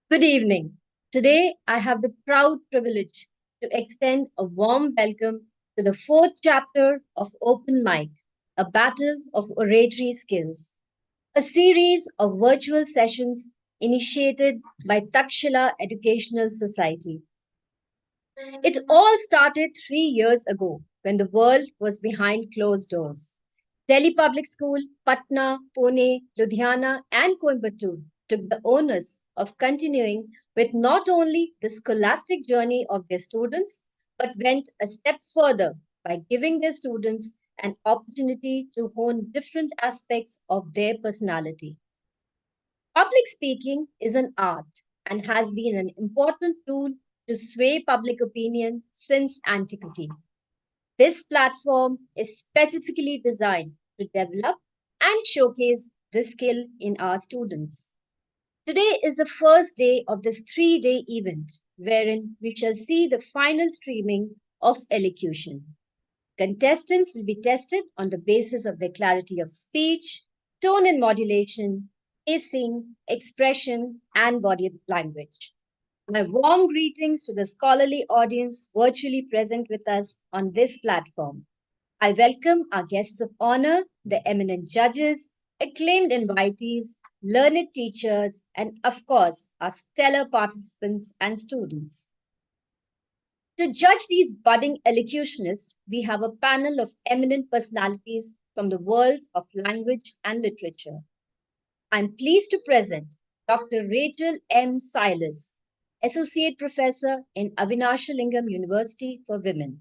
Good evening. Today, I have the proud privilege to extend a warm welcome to the fourth chapter of Open Mic, a battle of oratory skills, a series of virtual sessions initiated by Takshila Educational Society. It all started 3 years ago when the world was behind closed doors. Delhi Public School, Patna, Pune, Ludhiana, and Coimbatore took the onus of continuing with not only the scholastic journey of their students, but went a step further by giving their students an opportunity to hone different aspects of their personality. Public speaking is an art and has been an important tool to sway public opinion since antiquity. This platform is specifically designed to develop and showcase this skill in our students. Today is the first day of this 3 day event, wherein we shall see the final streaming of elocution. Contestants will be tested on the basis of their clarity of speech, tone and modulation, pacing, expression, and body language. My warm greetings to the scholarly audience virtually present with us on this platform. I welcome our guests of honor, the eminent judges, acclaimed invitees, learned teachers, and of course, our stellar participants and students. To judge these budding elocutionists, we have a panel of eminent personalities from the world of language and literature. I'm pleased to present Dr. Rachel M. Silas, Associate Professor in Avinashalingam University for Women.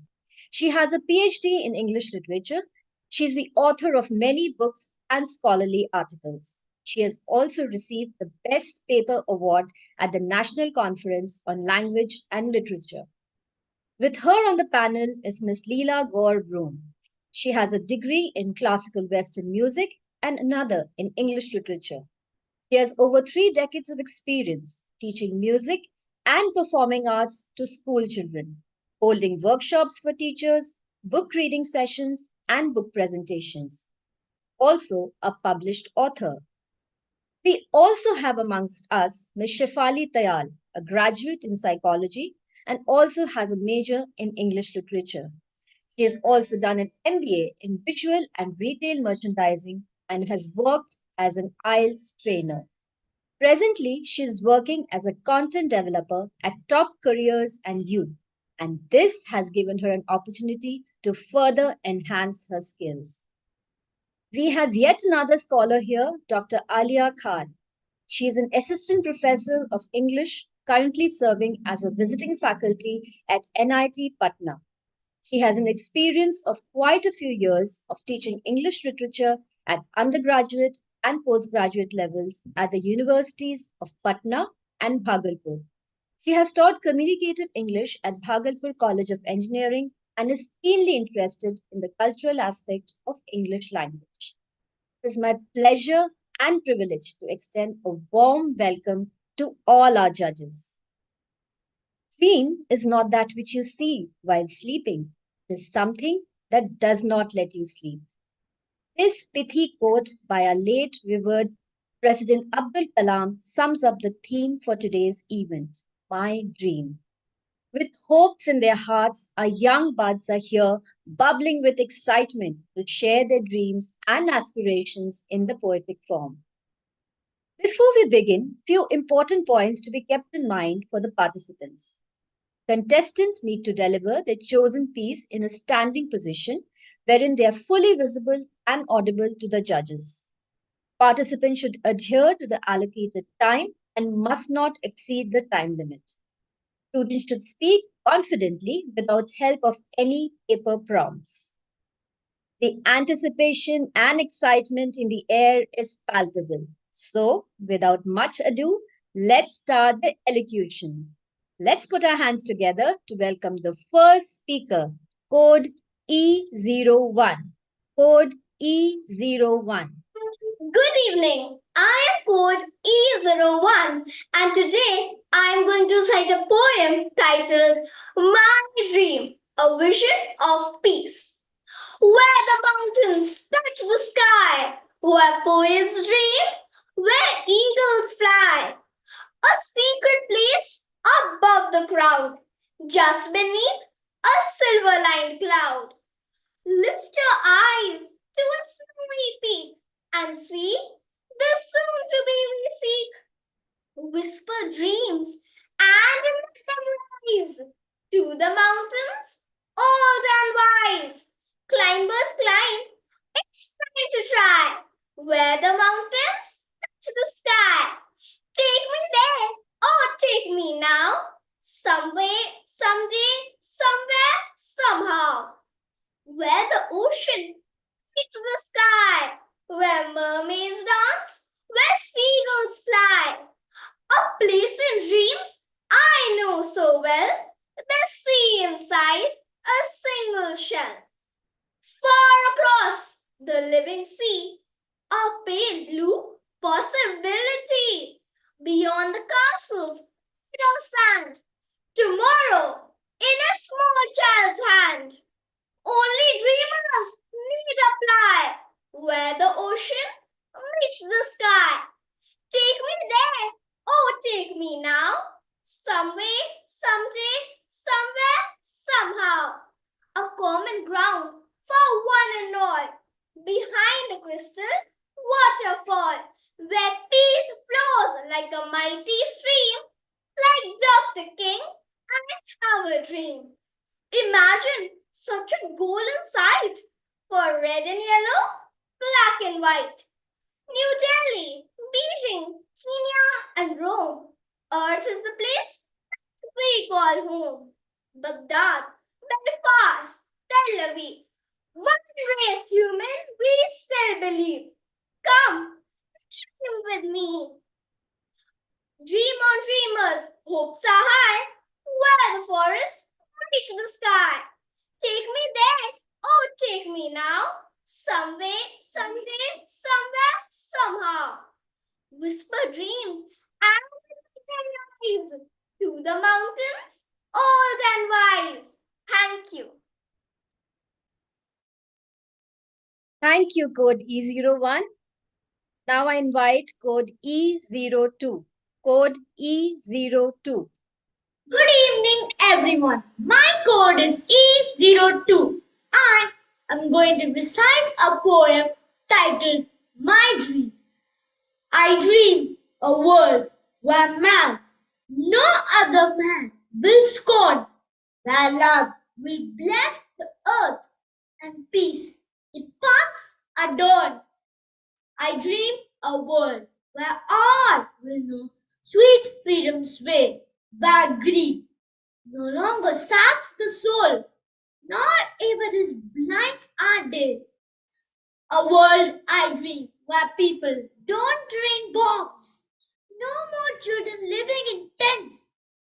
She has a PhD in English Literature. She's the author of many books and scholarly articles. She has also received the Best Paper Award at the National Conference on Language and Literature. With her on the panel is Miss Leela Gaur Broom. She has a degree in classical Western music and another in English literature. She has over 3 decades of experience teaching music and performing arts to school children, holding workshops for teachers, book reading sessions, and book presentations. Also, a published author. We also have amongst us Ms. Shefali Tayal, a graduate in psychology and also has a major in English literature. She has also done an MBA in visual and retail merchandising and has worked as an IELTS trainer. Presently, she is working as a content developer at Top Careers and Youth, and this has given her an opportunity to further enhance her skills. We have yet another scholar here, Dr. Alia Khan. She is an assistant professor of English, currently serving as a visiting faculty at NIT Patna. She has an experience of quite a few years of teaching English literature at undergraduate and postgraduate levels at the universities of Patna and Bhagalpur. She has taught communicative English at Bhagalpur College of Engineering and is keenly interested in the cultural aspect of English language. It is my pleasure and privilege to extend a warm welcome to all our judges. Dream is not that which you see while sleeping. It is something that does not let you sleep. This pithy quote by our late revered President Abdul Kalam sums up the theme for today's event, My Dream. With hopes in their hearts, our young buds are here, bubbling with excitement to share their dreams and aspirations in the poetic form. Before we begin, few important points to be kept in mind for the participants. Contestants need to deliver their chosen piece in a standing position wherein they are fully visible and audible to the judges. Participants should adhere to the allocated time and must not exceed the time limit. Students should speak confidently without help of any paper prompts. The anticipation and excitement in the air is palpable. So, without much ado, let's start the elocution. Let's put our hands together to welcome the first speaker, code E01. Code E01. Good evening. I am code E01 and today I am going to recite a poem titled My Dream, a Vision of Peace. Where the mountains touch the sky, where poets dream, where eagles fly, a secret crowd, just beneath a silver-lined cloud. Lift your eyes to a snowy peak and see the soon-to-be we seek. Whisper dreams and let them rise to the mountains, old and wise. Climbers climb, it's time to try where the mountains touch the sky. Take me there, or take me now, some way, someday, somewhere, somehow. Where the ocean meets the sky, where mermaids dance, where seagulls fly. A place in dreams I know so well, the sea inside a single shell. Far across the living sea, a pale blue possibility. Beyond the castles made of sand, tomorrow in a small child's hand. Only dreamers need apply where the ocean meets the sky. Take me there, oh take me now, some way, someday, somewhere, somehow. A common ground for one and all, behind a crystal waterfall, where peace flows like a mighty stream. Like Dr. King, I have a dream. Imagine such a golden sight for red and yellow, black and white. New Delhi, Beijing, Kenya, and Rome. Earth is the place we call home. Baghdad, Belfast, Tel Aviv. One race human we still believe. Come, dream with me. Dream on dreamers, hopes are high, where the forests reach the sky. Take me there, oh take me now, some way, someday, somewhere, somehow. Whisper dreams and rise to the mountains, old and wise. Thank you. Thank you, code E01. Now I invite code E02. Code E02. Good evening, everyone. My code is E02. I am going to recite a poem titled My Dream. I dream a world where man, no other man, will scorn, where love will bless the earth and peace its paths adorn. I dream a world where all will know sweet freedom's way, where greed no longer saps the soul, nor avarice blinds our day. A world I dream where people don't rain bombs, no more children living in tents,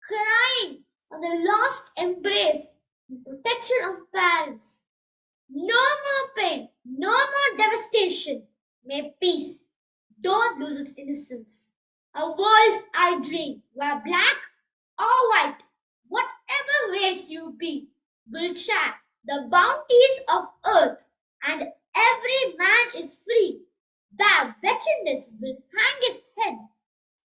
crying on the lost embrace and protection of parents. No more pain, no more devastation. May peace don't lose its innocence. A world I dream where black or white, whatever race you be, will share the bounties of earth, and every man is free. Where wretchedness will hang its head,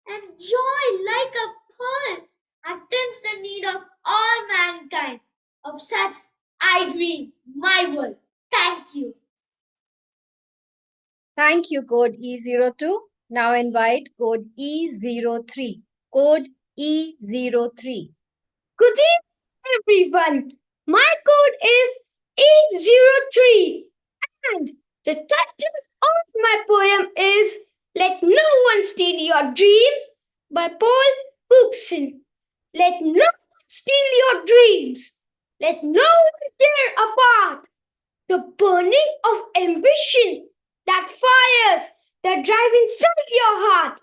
and joy like a pearl attends the need of all mankind. Of such I dream my world. Thank you. Thank you, code E02. Now I invite code E03. Code E03. Good evening, everyone. My code is E03, and the title of my poem is Let No One Steal Your Dreams by Paul Cookson. Let no one steal your dreams. Let no one tear apart the burning of ambition, that fires that drive inside your heart.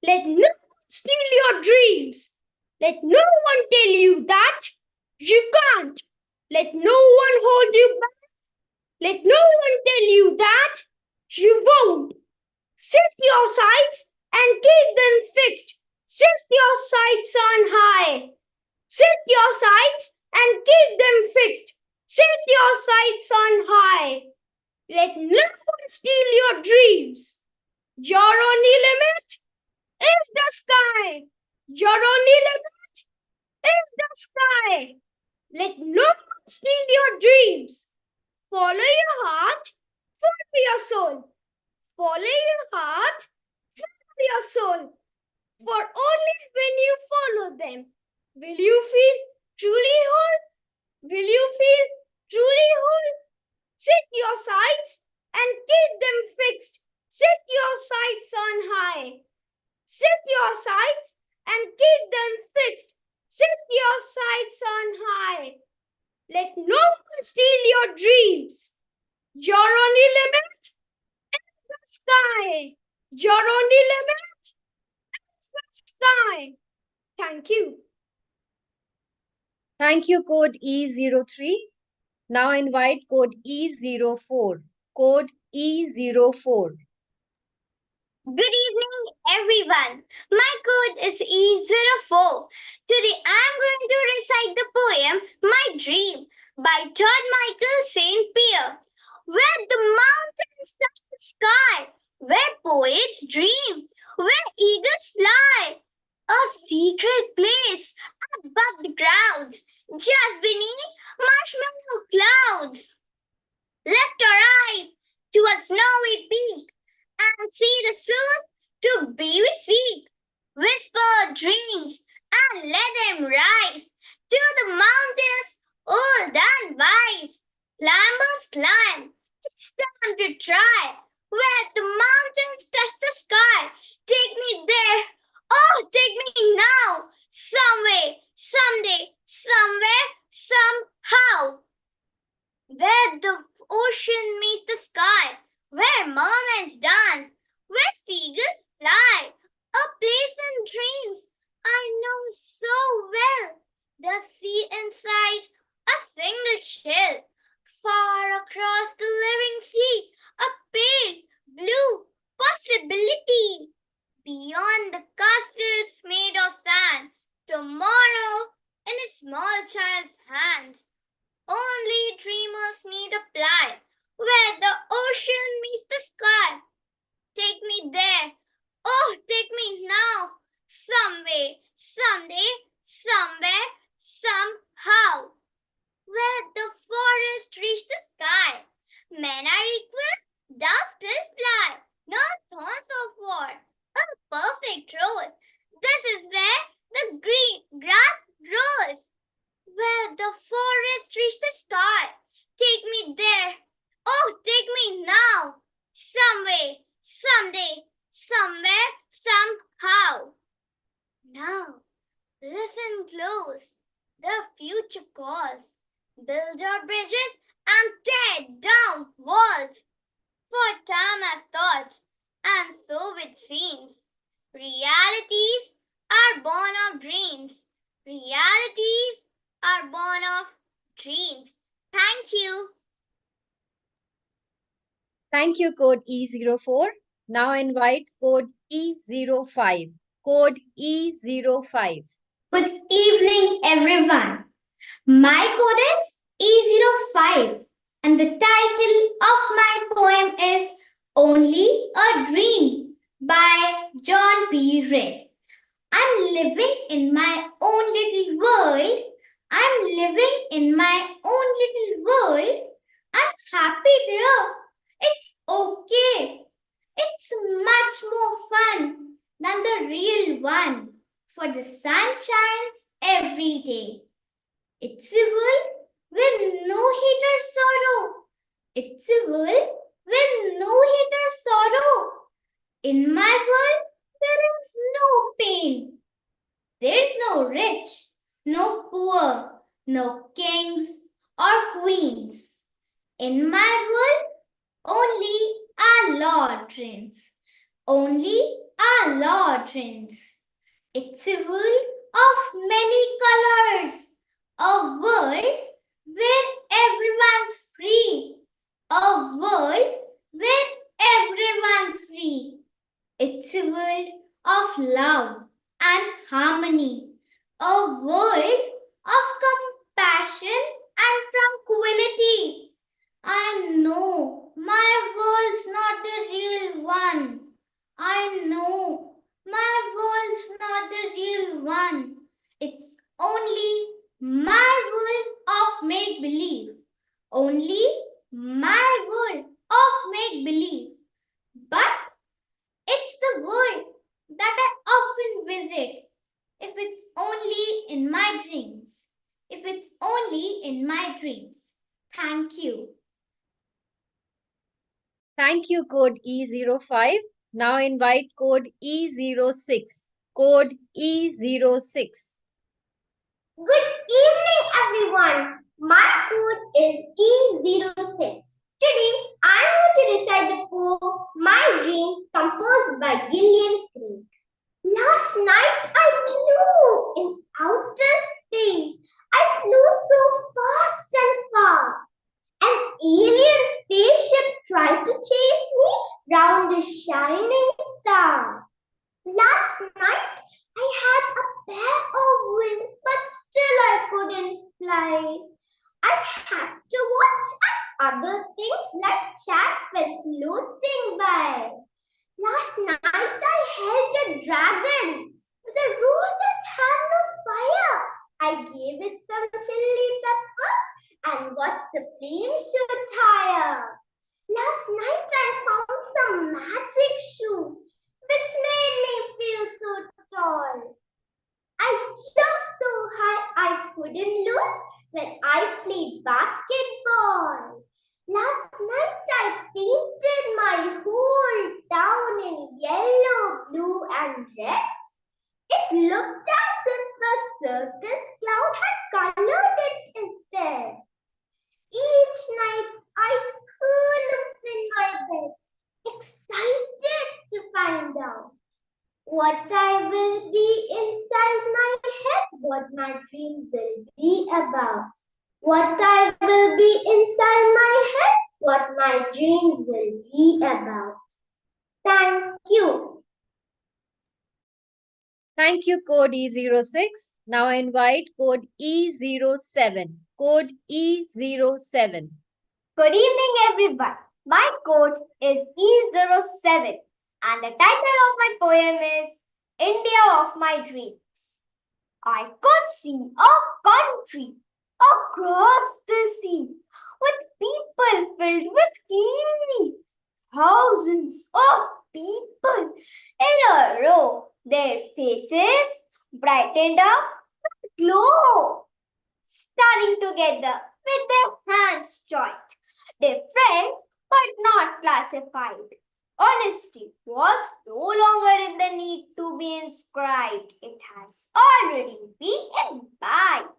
Let no one steal your dreams. Let no one tell you that you can't. Let no one hold you back. Let no one tell you that you won't. Set your sights and keep them fixed. Set your sights on high. Set your sights and keep them fixed. Set your sights on high. Let no one steal your dreams. Your only limit is the sky. Your only limit is the sky. Let no one steal your dreams. Follow your heart, follow your soul. Follow your heart, follow your soul. For only when you follow them will you feel truly whole. Will you feel truly whole? Set your sights and keep them fixed. Set your sights on high. Set your sights and keep them fixed. Set your sights on high. Let no one steal your dreams. Your only limit is the sky. Your only limit is the sky. Thank you. Thank you, code E03. Now invite code E04. Code E04. Good evening, everyone. My code is E04. Today I'm going to recite the poem My Dream by Todd Michael St. Pierre. Where the mountains touch the sky, where poets dream, where eagles fly. A secret place above the clouds, just beneath marshmallow clouds. Lift our eyes to a snowy peak and see the sun to be we seek. Whisper dreams and let them rise to the mountains old and wise. Climbers climb, it's time to try. Where the mountains touch the sky, take me there. Oh, take me now. Some way, someday, somewhere, somehow. Where the ocean meets the sky, where mermaids dance, where seagulls fly, a place in dreams I know so well. The sea inside a single shell, far across the living sea, a pale blue possibility. Beyond the castles made of sand, tomorrow in a small child's hand. Only dreamers need apply, where the ocean meets the sky. Take me there, oh, take me now. Some way, someday, somewhere, somehow. Where the forest reaches the sky. Men are equal, doves still fly. No thorns of war, a perfect rose. This is where the green grass grows. Where the forest reaches the sky. Take me there. Oh, take me now. Some way, someday, somewhere, somehow. Now, listen close. The future calls. Build your bridges and tear down walls. For time has thought, and so it seems. Realities are born of dreams. Realities are born of dreams. Thank you. Thank you, code E04. Now invite code E05. Code E05. Good evening, everyone. My code is E05, and the title of my poem is Only a Dream by John P. Reid. I'm living in my own little world. I'm living in my own little world. I'm happy there. It's okay. It's much more fun than the real one, for the sun shines every day. It's a world with no hater sorrow. It's a world with no hater sorrow. In my world, there is no pain. There's no rich, no poor, no kings or queens. In my world, only our Lord reigns. Only our Lord reigns. It's a world of many colors. A world where everyone's free. A world where everyone's free. It's a world of love and harmony. A world of compassion and tranquility. I know my world's not the real one. I know my world's not the real one. It's only my world of make-believe. Only my world of make-believe. But it's the world that I often visit. If it's only in my dreams. If it's only in my dreams. Thank you. Thank you, code E05. Now invite code E06. Code E06. Good evening, everyone. My code is E06. Today, I'm going to recite the poem My Dream, composed by Gillian Craig. Last night, I flew in outer space. I flew so fast and far. An alien spaceship tried to chase me round a shining star. Last night, I had a pair of wings, but still I couldn't fly. I had to watch as other things like chats went floating by. Last night, I held a dragon with a root that had no fire. I gave it some chili peppers and watched the flames shoot higher. Last night, I found some magic shoes which made me feel so tall. I jumped so high I couldn't lose when I played basketball. Last night I painted my whole town in yellow, blue, and red. It looked as if a circus clown had colored it instead. Each night I curled up in my bed, excited to find out what I will be inside my head, what my dreams will be about. What I will be inside my head, what my dreams will be about. Thank you. Thank you, code E06. Now I invite code E07. Code E07. Good evening, everyone. My code is E07 and the title of my poem is India of My Dreams. I could see a country across the sea with people filled with glee. Thousands of people in a row, their faces brightened up with glow, standing together with their hands joined, different but not classified. Honesty was no longer in the need to be inscribed, it has already been imbibed.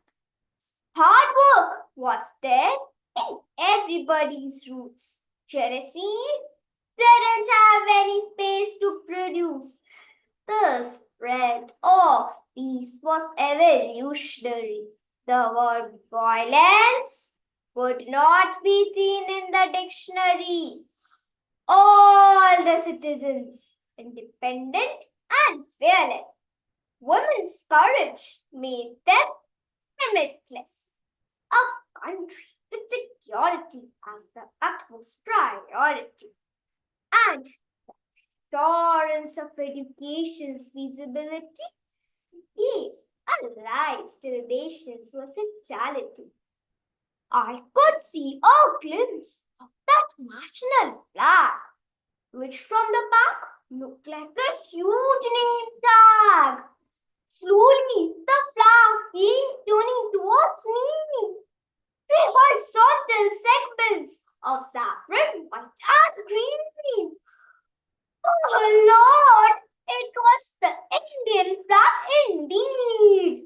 Hard work was there in everybody's roots. Jealousy didn't have any space to produce. The spread of peace was evolutionary. The word violence could not be seen in the dictionary. All the citizens, independent and fearless. Women's courage made them limitless. A country with security as the utmost priority. And the assurance of education's feasibility gave a rise to the nation's versatility. I could see a glimpse of that national flag, which from the back looked like a huge name tag. Slowly, the flag came turning towards me. Three horizontal segments of saffron, white, and green. Oh Lord, it was the Indian flag indeed.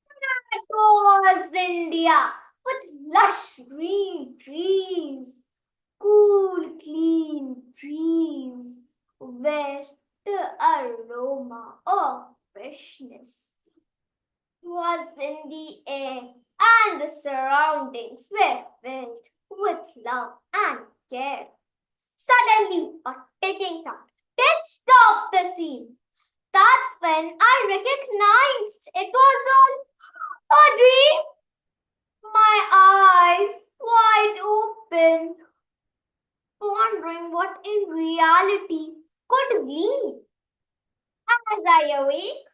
That was India with lush green trees, cool, clean breeze, where the aroma of freshness was in the air and the surroundings were filled with love and care. Suddenly, a ticking sound did stop the scene. That's when I recognized it was all a dream. My eyes wide open, wondering what in reality could be. As I awake,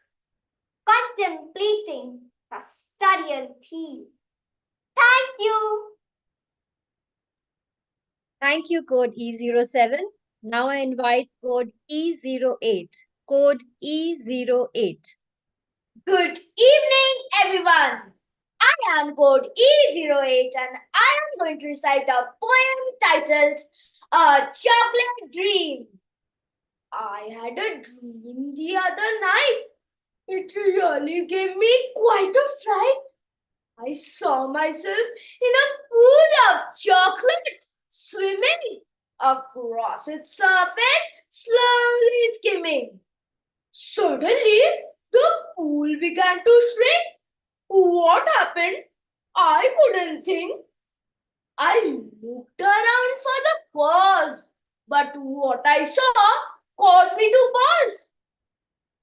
contemplating custodian theme. Thank you. Thank you, code E07. Now I invite code E08. Code E08. Good evening, everyone. I am code E08 and I am going to recite a poem titled A Chocolate Dream. I had a dream the other night. It really gave me quite a fright. I saw myself in a pool of chocolate swimming across its surface, slowly skimming. Suddenly, the pool began to shrink. What happened? I couldn't think. I looked around for the cause, but what I saw caused me to pause.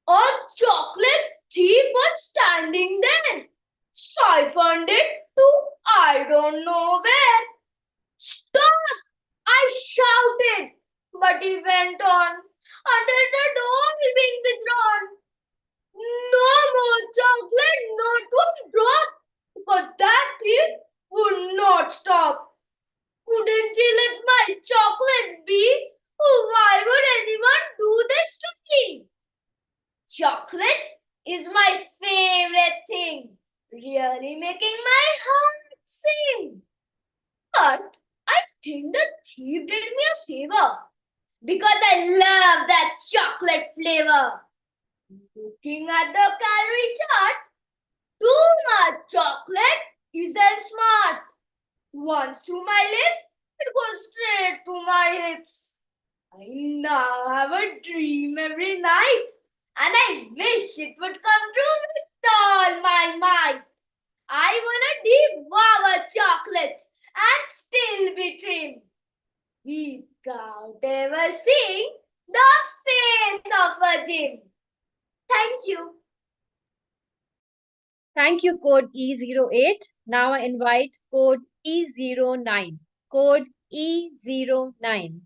A chocolate thief was standing there, siphoned it to I don't know where. Stop! I shouted, but he went on until the door being withdrawn. No more chocolate, not one drop. But that thief would not stop. Couldn't he let my chocolate be? Why would anyone do this to me? Chocolate is my favorite thing, really making my heart sing. But I think the thief did me a favor because I love that chocolate flavor. Looking at the calorie chart, too much chocolate isn't smart. Once through my lips, it goes straight to my hips. I now have a dream every night, and I wish it would come true with all my might. I wanna devour chocolates and still be trim, without ever seeing the face of a gym. Thank you. Thank you, code E08. Now I invite code E09. Code E09.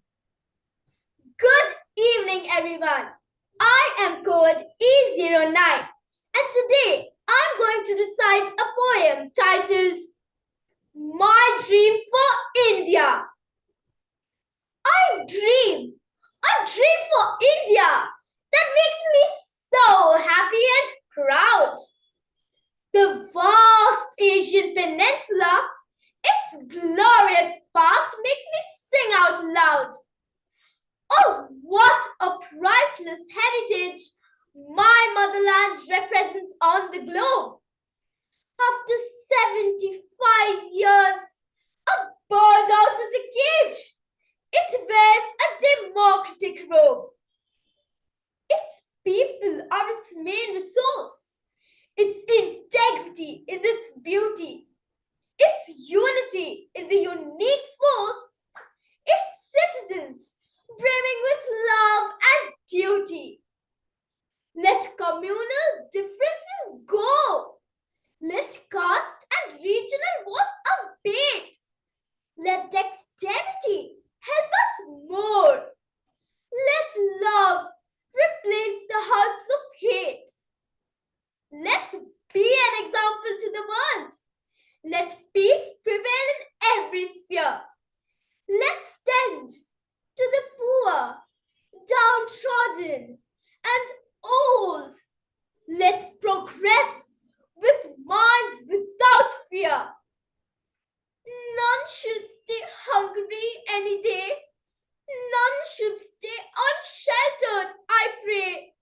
Good evening, everyone. I am code E09, and today I'm going to recite a poem titled My Dream for India. I dream for India that makes me so happy and proud. The vast Asian peninsula, its glorious past makes me sing out loud. Oh, what a priceless heritage my motherland represents on the globe. After 75 years, a bird out of the cage, it wears a democratic robe. Its people are its main resource. Its integrity is its beauty. Its unity is a unique force. Its citizens brimming with love and duty. Let communal differences go. Let caste and regional wars abate. Let dexterity help us more. Let love replace the hearts of hate. Let's be an example to the world. Let peace prevail in every sphere. Let's tend to the poor, downtrodden, and old. Let's progress with minds without fear. None should stay hungry any day. None should stay unsheltered, I pray.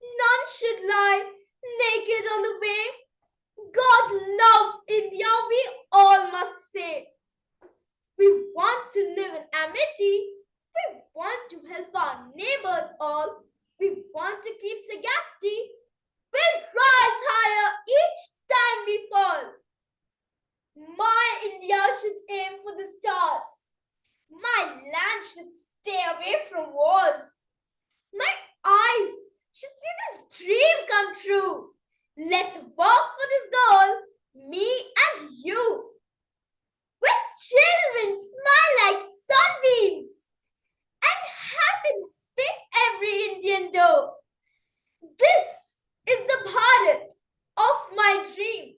None should lie naked on the way. God loves India, we all must say. We want to live in amity. We want to help our neighbors all. We want to keep sagacity. We'll rise higher each time we fall. My India should aim for the stars. My land should stay away from wars. My eyes should see this dream come true. Let's work for this goal, me and you. Where children smile like sunbeams and happiness speaks every Indian door. This is the Bharat of my dream.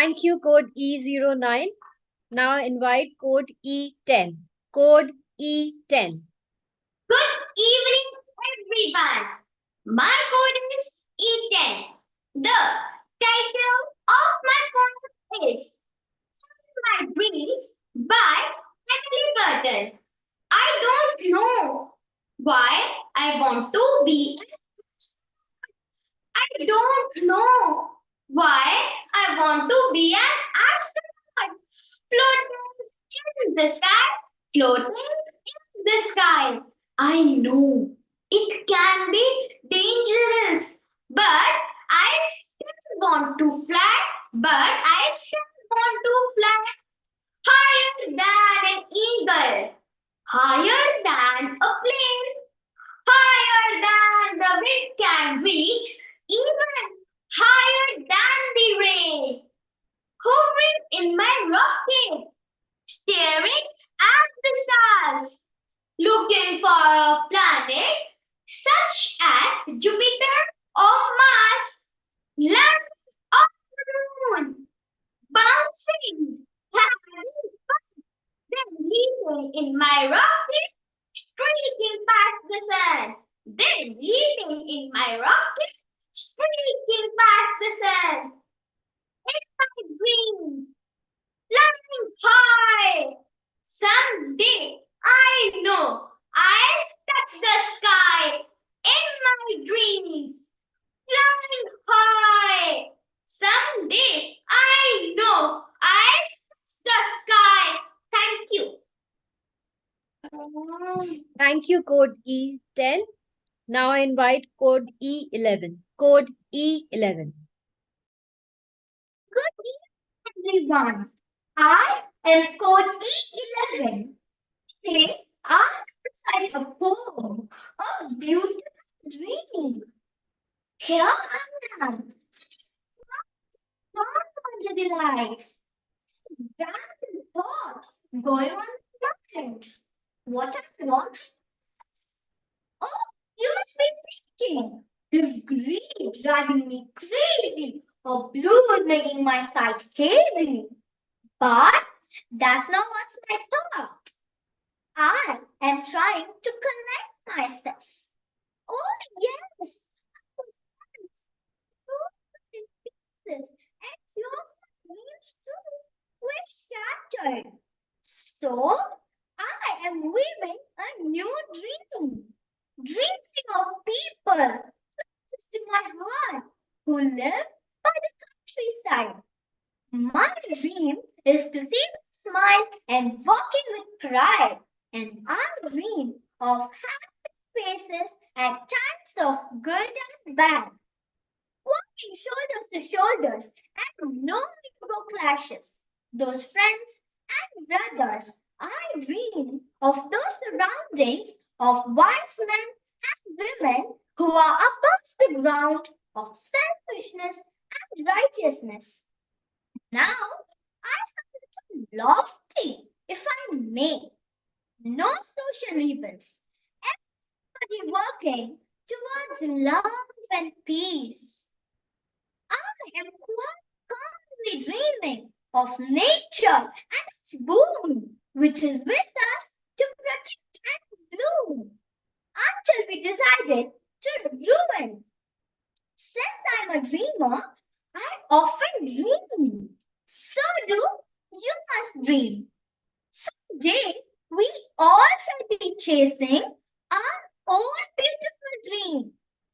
Thank you, code E09. Now I invite code E10. Code E10. Good evening, everyone. My code is E10. The title of my poem is My Dreams by Emily Burton. I don't know why I want to be. I don't know why I want to be an astronaut. Floating in the sky, floating in the sky. I know it can be dangerous, but I still want to fly. Higher than an eagle, higher than a plane, higher than the wind can reach, even higher than the rain. Hovering in my rocket, staring at the stars, looking for a planet such as Jupiter or Mars, landing on the moon, bouncing, having fun, then leaving in my rocket, streaking past the sun. Then leaving in my rocket, streaking past the sun. In my dream, flying high. Someday, I know I'll touch the sky in my dreams. Flying high. Someday, I know I'll touch the sky. Thank you. Thank you, code E10. Now I invite code E11. Code E11. Good evening, everyone. I am code E11. Today, I recite a poem, a beautiful dream. Here I am, far under the lights. Random thoughts going on in my mind. What I want? Oh, you must be thinking. If green driving me crazy, or blue is making my sight hazy. But that's not what's my thought. I am trying to connect myself. Oh, yes. I was once broken in pieces, and your dreams too were shattered. So, I am weaving a new dream. Dreaming of people closest to my heart who live by the countryside. My dream is to see them smile and walking with pride. And I dream of happy faces at times of good and bad. Walking shoulders to shoulders and no ego clashes. Those friends and brothers, I dream of those surroundings of wise men and women who are above the ground of selfishness and righteousness. Now, I sound too lofty, if I may. No social events. Everybody working towards love and peace. I am quite calmly dreaming of nature and its boon, which is with us to protect and bloom until we decided to ruin. Since I'm a dreamer, I often dream. So do you must dream. Someday we all shall be chasing our own beautiful dream.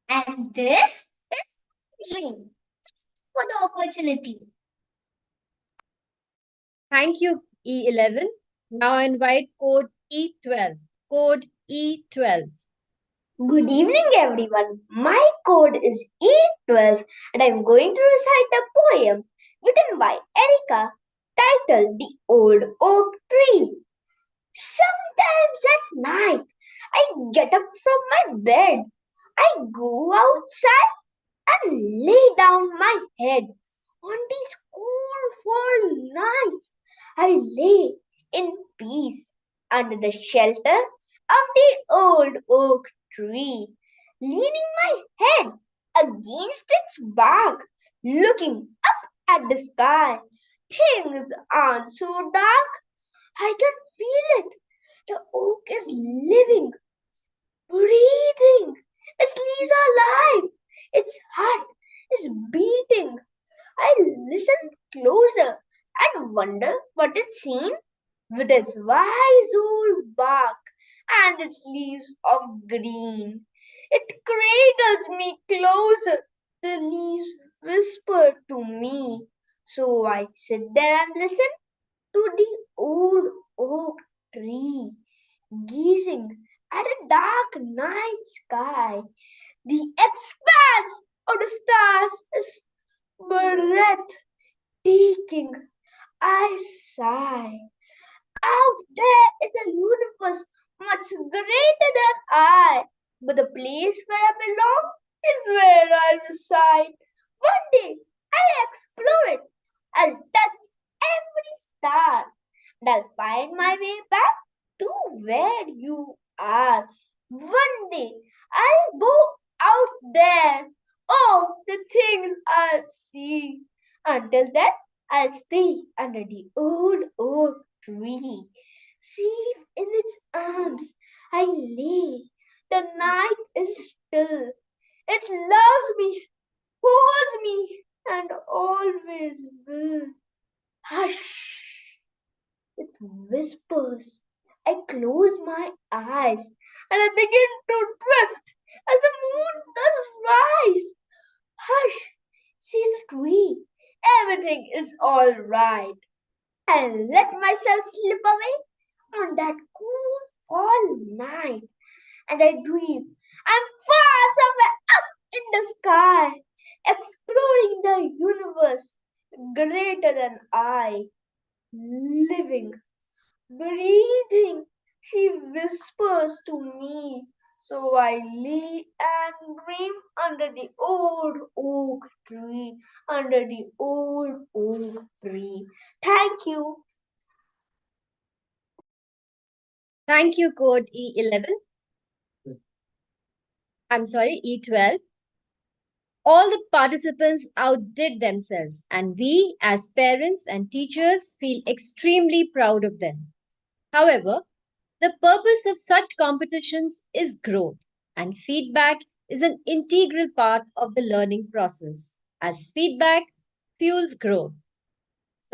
And this is my dream for the opportunity. Thank you, E11. Now I invite code E12. Code E12. Good evening, everyone. My code is E12 and I'm going to recite a poem written by Erica titled The Old Oak Tree. Sometimes at night, I get up from my bed. I go outside and lay down my head on these cool fall nights. I lay in peace under the shelter of the old oak tree, leaning my head against its bark, looking up at the sky. things aren't so dark. I can feel it. The oak is living, breathing. Its leaves are alive. Its heart is beating. I listen closer and wonder what it's seen with its wise old bark and its leaves of green. It cradles me closer. The leaves whisper to me. So I sit there and listen to the old oak tree, gazing at a dark night sky. The expanse of the stars is breathtaking. I sigh. Out there is a universe much greater than I, but the place where I belong is where I reside. One day I'll explore it. I'll touch every star, and I'll find my way back to where you are. One day I'll go out there. Oh, the things I'll see. Until then, I'll stay under the old oak tree. Safe in its arms, I lay. The night is still. It loves me, holds me, and always will. Hush! It whispers. I close my eyes and I begin to drift as the moon does rise. Hush! Says the tree. Everything is all right. I let myself slip away on that cool fall night, and I dream I'm far somewhere up in the sky, exploring the universe greater than I, living, breathing. She whispers to me. So I lay and dream under the old oak tree, under the old oak tree. Thank you. Thank you, code E11. I'm sorry, E12. All the participants outdid themselves, and we, as parents and teachers, feel extremely proud of them. However, the purpose of such competitions is growth, and feedback is an integral part of the learning process, as feedback fuels growth.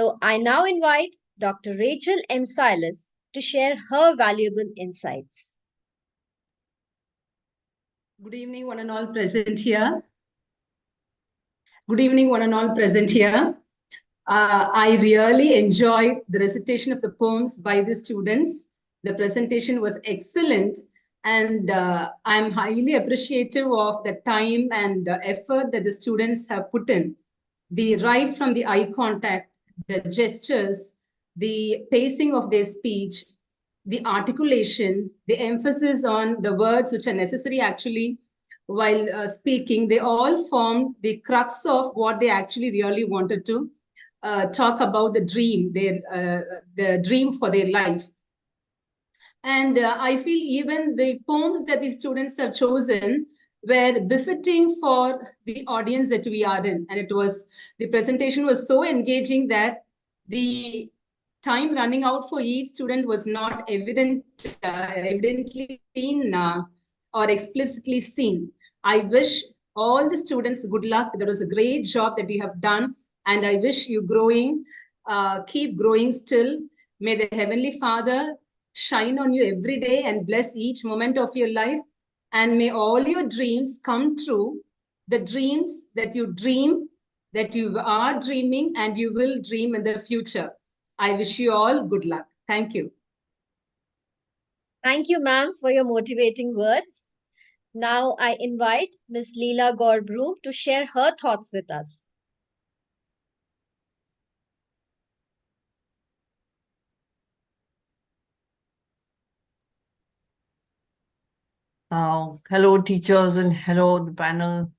So I now invite Dr. Rachel M. Silas to share her valuable insights. Good evening, one and all present here. Good evening, one and all present here. I really enjoyed the recitation of the poems by the students. The presentation was excellent, and I'm highly appreciative of the time and effort that the students have put in. Right from the eye contact, the gestures, the pacing of their speech, the articulation, the emphasis on the words which are necessary actually while speaking, they all formed the crux of what they actually really wanted to talk about the dream for their life. And I feel even the poems that the students have chosen were befitting for the audience that we are in. And the presentation was so engaging that the time running out for each student was not evidently seen or explicitly seen. I wish all the students good luck. There was a great job that you have done. And I wish you keep growing still. May the Heavenly Father shine on you every day and bless each moment of your life. And may all your dreams come true. The dreams that you dream, that you are dreaming, and you will dream in the future. I wish you all good luck. Thank you. Thank you, ma'am, for your motivating words. Now I invite Ms. Leela Gorbroom to share her thoughts with us. Hello, teachers, and hello, the panel,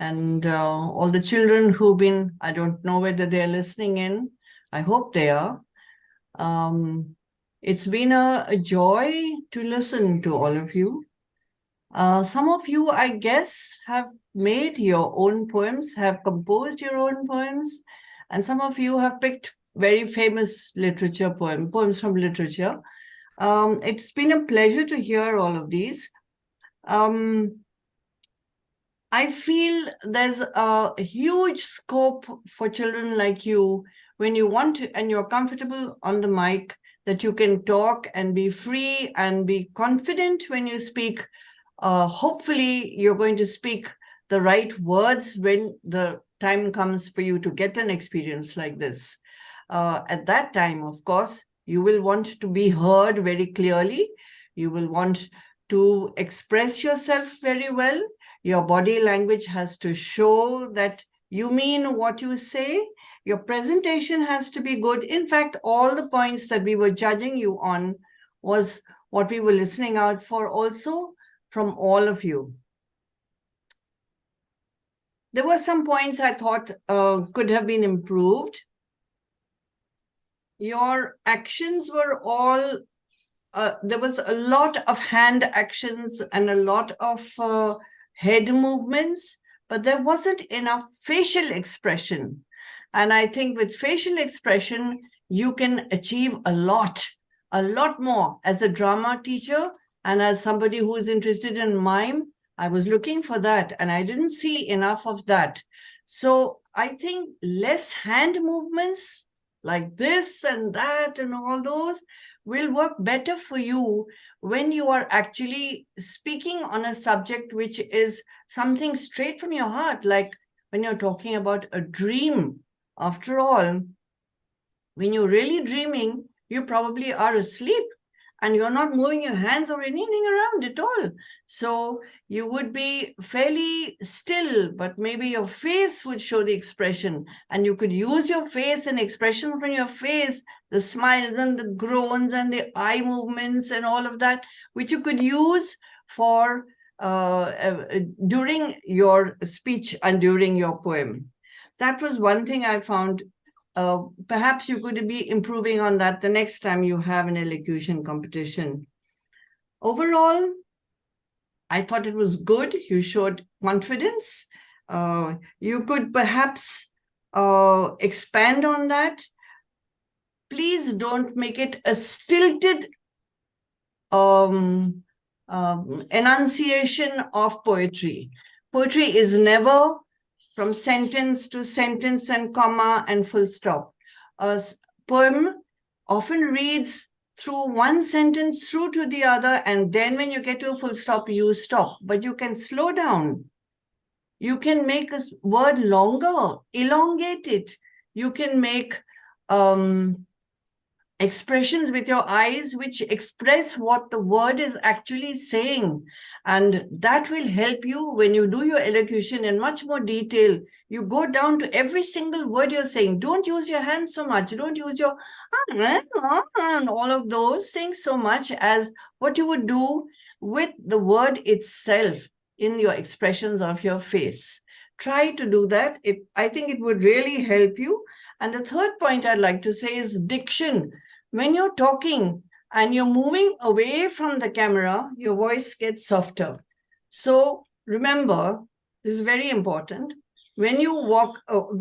and all the children who've been, I don't know whether they're listening in. I hope they are. It's been a joy to listen to all of you. Some of you, I guess, have made your own poems, have composed your own poems, and some of you have picked very famous literature poems from literature. It's been a pleasure to hear all of these. I feel there's a huge scope for children like you when you want to and you're comfortable on the mic, that you can talk and be free and be confident when you speak. Hopefully, you're going to speak the right words when the time comes for you to get an experience like this. At that time, of course, you will want to be heard very clearly. You will want to express yourself very well. Your body language has to show that you mean what you say. Your presentation has to be good. In fact, all the points that we were judging you on was what we were listening out for also from all of you. There were some points I thought could have been improved. Your actions were all, there was a lot of hand actions and a lot of head movements, but there wasn't enough facial expression. And I think with facial expression, you can achieve a lot more. As a drama teacher and as somebody who is interested in mime, I was looking for that and I didn't see enough of that. So I think less hand movements like this and that and all those will work better for you when you are actually speaking on a subject which is something straight from your heart, like when you're talking about a dream. After all, when you're really dreaming, you probably are asleep and you're not moving your hands or anything around at all. So you would be fairly still, but maybe your face would show the expression, and you could use your face and expression from your face, the smiles and the groans and the eye movements and all of that, which you could use for during your speech and during your poem. That was one thing I found. Perhaps you could be improving on that the next time you have an elocution competition. Overall, I thought it was good. You showed confidence. You could perhaps expand on that. Please don't make it a stilted enunciation of poetry. Poetry is never from sentence to sentence and comma and full stop. A poem often reads through one sentence through to the other, and then when you get to a full stop, you stop. But you can slow down. You can make a word longer, elongate it. You can make expressions with your eyes which express what the word is actually saying, and that will help you when you do your elocution in much more detail. You go down to every single word you're saying. Don't use your hands so much. Don't use your and all of those things so much as what you would do with the word itself in your expressions of your face. Try to do that. I think it would really help you. And the third point I'd like to say is diction. When you're talking and you're moving away from the camera, your voice gets softer. So remember, this is very important. When you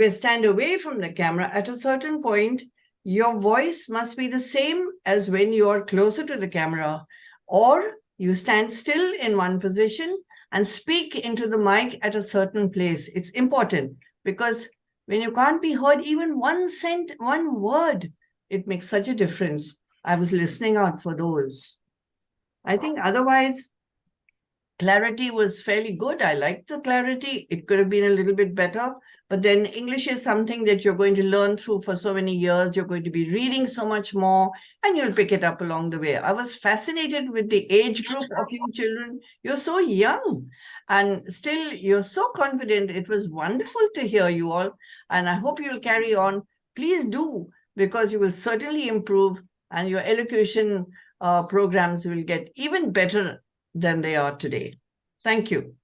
stand away from the camera, at a certain point, your voice must be the same as when you are closer to the camera, or you stand still in one position and speak into the mic at a certain place. It's important because when you can't be heard even one word, it makes such a difference. I was listening out for those. I think otherwise, clarity was fairly good. I liked the clarity. It could have been a little bit better. But then English is something that you're going to learn through for so many years. You're going to be reading so much more, and you'll pick it up along the way. I was fascinated with the age group of you children. You're so young, and still you're so confident. It was wonderful to hear you all, and I hope you'll carry on. Please do, because you will certainly improve, and your elocution programs will get even better than they are today. Thank you.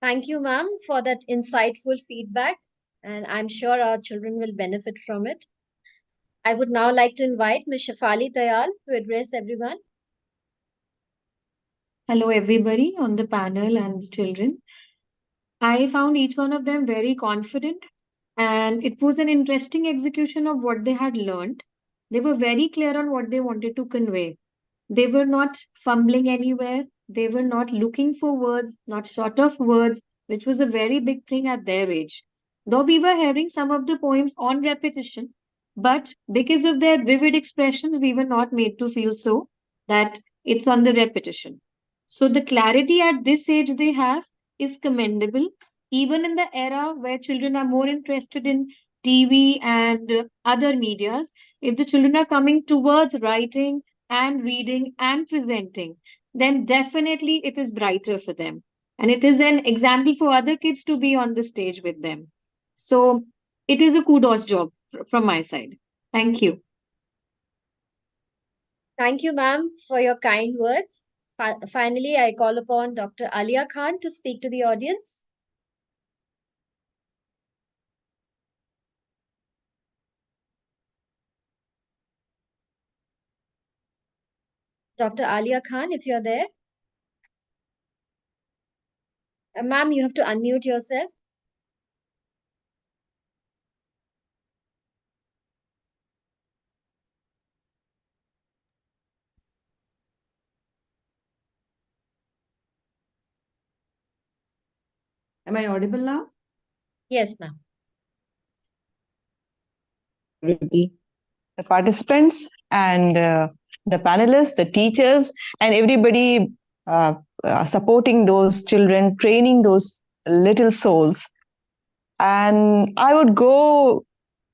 Thank you, ma'am, for that insightful feedback, and I'm sure our children will benefit from it. I would now like to invite Ms. Shafali Dayal to address everyone. Hello, everybody on the panel and the children. I found each one of them very confident And it was an interesting execution of what they had learned. They were very clear on what they wanted to convey. They were not fumbling anywhere. They were not looking for words, not short of words, which was a very big thing at their age. Though we were hearing some of the poems on repetition, but because of their vivid expressions, we were not made to feel so that it's on the repetition. So the clarity at this age they have is commendable, even in the era where children are more interested in TV and other medias. If the children are coming towards writing and reading and presenting, then definitely it is brighter for them. And it is an example for other kids to be on the stage with them. So it is a kudos job from my side. Thank you. Thank you, ma'am, for your kind words. Finally, I call upon Dr. Alia Khan to speak to the audience. Dr. Alia Khan, if you're there. Ma'am, you have to unmute yourself. Am I audible now? Yes, ma'am. The participants and the panelists, the teachers, and everybody supporting those children, training those little souls. And I would go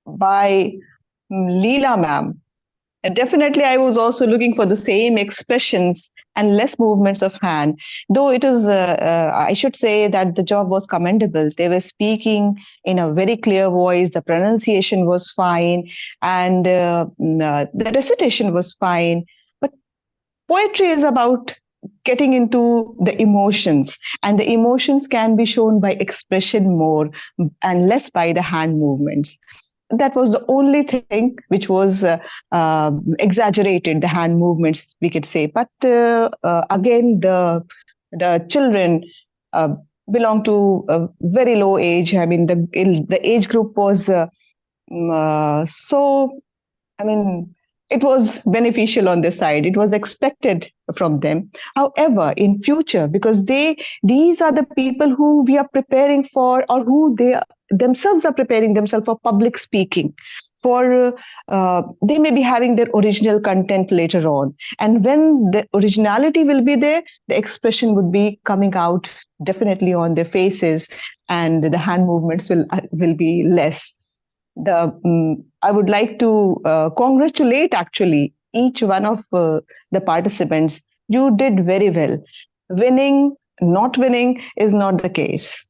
by Leela ma'am. Definitely, I was also looking for the same expressions and less movements of hand. Though it is, I should say that the job was commendable. They were speaking in a very clear voice. The pronunciation was fine, and the recitation was fine. But poetry is about getting into the emotions, and the emotions can be shown by expression more and less by the hand movements. That was the only thing which was exaggerated, the hand movements, we could say. But again, the children uh, belong to a very low age. I mean, the age group was so, I mean, it was beneficial on their side. It was expected from them. However, in future, because these are the people who we are preparing for, or who they themselves are preparing themselves for public speaking. For they may be having their original content later on, and when the originality will be there, the expression would be coming out definitely on their faces, and the hand movements will be less. I would like to congratulate actually each one of the participants. You did very well. Winning, not winning is not the case.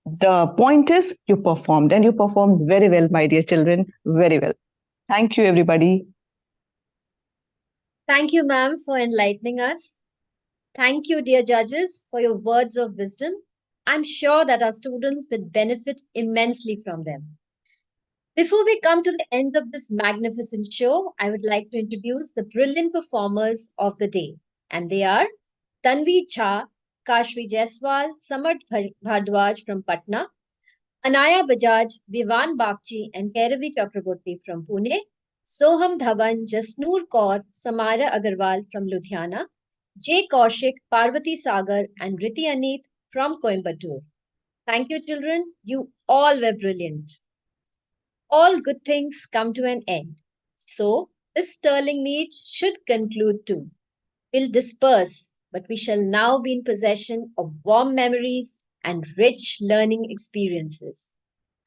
The point is you performed, and you performed very well, my dear children, very well. Thank you, everybody. Thank you, ma'am, for enlightening us. Thank you, dear judges, for your words of wisdom. I'm sure that our students will benefit immensely from them. Before we come to the end of this magnificent show, I would like to introduce the brilliant performers of the day. And they are Tanvi Jha, Kashvi Jaiswal, Samarth Bhardwaj from Patna, Anaya Bajaj, Vivan Bakchi, and Kairavi Chakraborty from Pune, Soham Dhawan, Jasnoor Kaur, Samara Agarwal from Ludhiana, J. Kaushik, Parvati Sagar, and Riti Anit from Coimbatore. Thank you, children. You all were brilliant. All good things come to an end. So, this sterling meet should conclude too. We'll disperse, but we shall now be in possession of warm memories and rich learning experiences.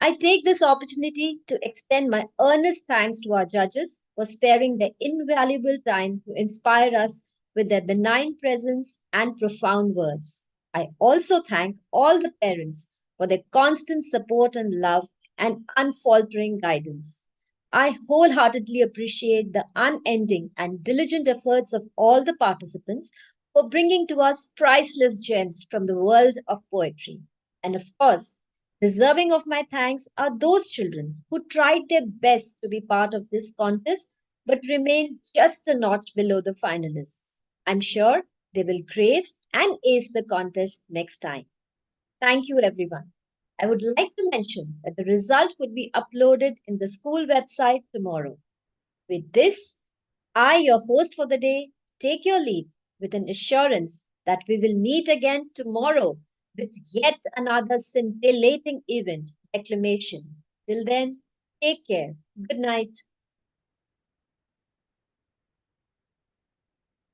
I take this opportunity to extend my earnest thanks to our judges for sparing their invaluable time to inspire us with their benign presence and profound words. I also thank all the parents for their constant support and love and unfaltering guidance. I wholeheartedly appreciate the unending and diligent efforts of all the participants for bringing to us priceless gems from the world of poetry. And of course, deserving of my thanks are those children who tried their best to be part of this contest but remained just a notch below the finalists. I'm sure they will grace and ace the contest next time. Thank you, everyone. I would like to mention that the result would be uploaded in the school website tomorrow. With this, I, your host for the day, take your leave with an assurance that we will meet again tomorrow with yet another scintillating event, declamation. Till then, take care. Good night.